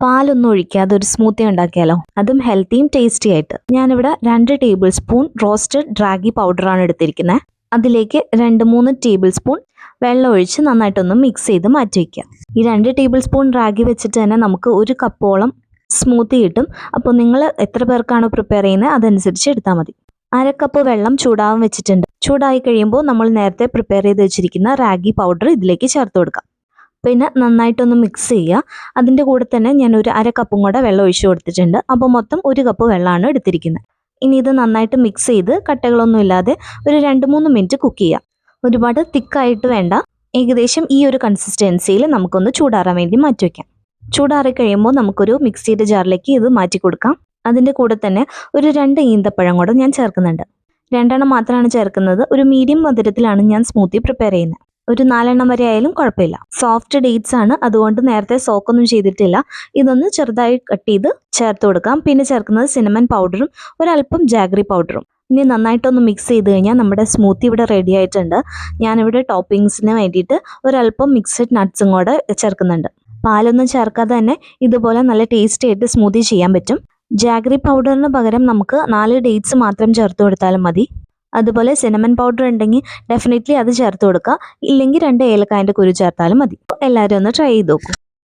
പാലൊന്നും ഒഴിക്കാതെ ഒരു സ്മൂത്തി ഉണ്ടാക്കിയാലോ, അതും ഹെൽത്തിയും ടേസ്റ്റി ആയിട്ട്. ഞാനിവിടെ 2 ടേബിൾ സ്പൂൺ റോസ്റ്റഡ് റാഗി പൗഡറാണ് എടുത്തിരിക്കുന്നത്. അതിലേക്ക് 2-3 ടേബിൾ സ്പൂൺ വെള്ളം ഒഴിച്ച് നന്നായിട്ടൊന്ന് മിക്സ് ചെയ്ത് മാറ്റി വയ്ക്കുക. ഈ 2 ടേബിൾ സ്പൂൺ റാഗി വെച്ചിട്ട് തന്നെ നമുക്ക് 1 കപ്പോളം സ്മൂത്തി കിട്ടും. അപ്പോൾ നിങ്ങൾ എത്ര പേർക്കാണോ പ്രിപ്പയർ ചെയ്യുന്നത് അതനുസരിച്ച് എടുത്താൽ മതി. 1/2 കപ്പ് വെള്ളം ചൂടാവാൻ വെച്ചിട്ടുണ്ട്. ചൂടായി കഴിയുമ്പോൾ നമ്മൾ നേരത്തെ പ്രിപ്പയർ ചെയ്ത് വെച്ചിരിക്കുന്ന റാഗി പൗഡർ ഇതിലേക്ക് ചേർത്ത് കൊടുക്കാം. പിന്നെ നന്നായിട്ടൊന്ന് മിക്സ് ചെയ്യുക. അതിൻ്റെ കൂടെ തന്നെ ഞാൻ ഒരു 1/2 കപ്പും കൂടെ വെള്ളം ഒഴിച്ചു കൊടുത്തിട്ടുണ്ട്. അപ്പോൾ മൊത്തം 1 കപ്പ് വെള്ളമാണ് എടുത്തിരിക്കുന്നത്. ഇനി ഇത് നന്നായിട്ട് മിക്സ് ചെയ്ത് കട്ടകളൊന്നും ഇല്ലാതെ ഒരു 2-3 മിനിറ്റ് കുക്ക് ചെയ്യുക. ഒരുപാട് തിക്കായിട്ട് വേണ്ട, ഏകദേശം ഈ ഒരു കൺസിസ്റ്റൻസിയിൽ നമുക്കൊന്ന് ചൂടാറാൻ വേണ്ടി മാറ്റി വയ്ക്കാം. ചൂടാറി കഴിയുമ്പോൾ നമുക്കൊരു മിക്സിയുടെ ജാറിലേക്ക് ഇത് മാറ്റി കൊടുക്കാം. അതിൻ്റെ കൂടെ തന്നെ ഒരു 2 ഈന്തപ്പഴം കൂടെ ഞാൻ ചേർക്കുന്നുണ്ട്. 2 എണ്ണം മാത്രമാണ് ചേർക്കുന്നത്. ഒരു മീഡിയം മധുരത്തിലാണ് ഞാൻ സ്മൂത്തി പ്രിപ്പയർ ചെയ്യുന്നത്. ഒരു 4 എണ്ണം വരെ ആയാലും കുഴപ്പമില്ല. സോഫ്റ്റ് ഡേറ്റ്സ് ആണ്, അതുകൊണ്ട് നേരത്തെ സോക്കൊന്നും ചെയ്തിട്ടില്ല. ഇതൊന്ന് ചെറുതായി കട്ട് ചെയ്ത് ചേർത്ത് കൊടുക്കാം. പിന്നെ ചേർക്കുന്നത് സിനമൺ പൗഡറും ഒരല്പം ജാഗ്രി പൗഡറും. ഇനി നന്നായിട്ടൊന്ന് മിക്സ് ചെയ്ത് കഴിഞ്ഞാൽ നമ്മുടെ സ്മൂത്തി ഇവിടെ റെഡി ആയിട്ടുണ്ട്. ഞാനിവിടെ ടോപ്പിങ്സിന് വേണ്ടിയിട്ട് ഒരല്പം മിക്സഡ് നട്ട്സും കൂടെ ചേർക്കുന്നുണ്ട്. പാലൊന്നും ചേർക്കാതെ തന്നെ ഇതുപോലെ നല്ല ടേസ്റ്റി ആയിട്ട് സ്മൂത്തി ചെയ്യാൻ പറ്റും. ജാഗ്രി പൗഡറിന് പകരം നമുക്ക് 4 ഡേറ്റ്സ് മാത്രം ചേർത്ത് കൊടുത്താലും മതി. അതുപോലെ സിനമൺ പൗഡർ ഉണ്ടെങ്കിൽ ഡെഫിനറ്റ്ലി അത് ചേർത്ത് കൊടുക്കുക. ഇല്ലെങ്കിൽ 2 ഏലക്കായൻ്റെ കുരു ചേർത്താലും മതി. എല്ലാവരും ഒന്ന് ട്രൈ ചെയ്ത് നോക്കും.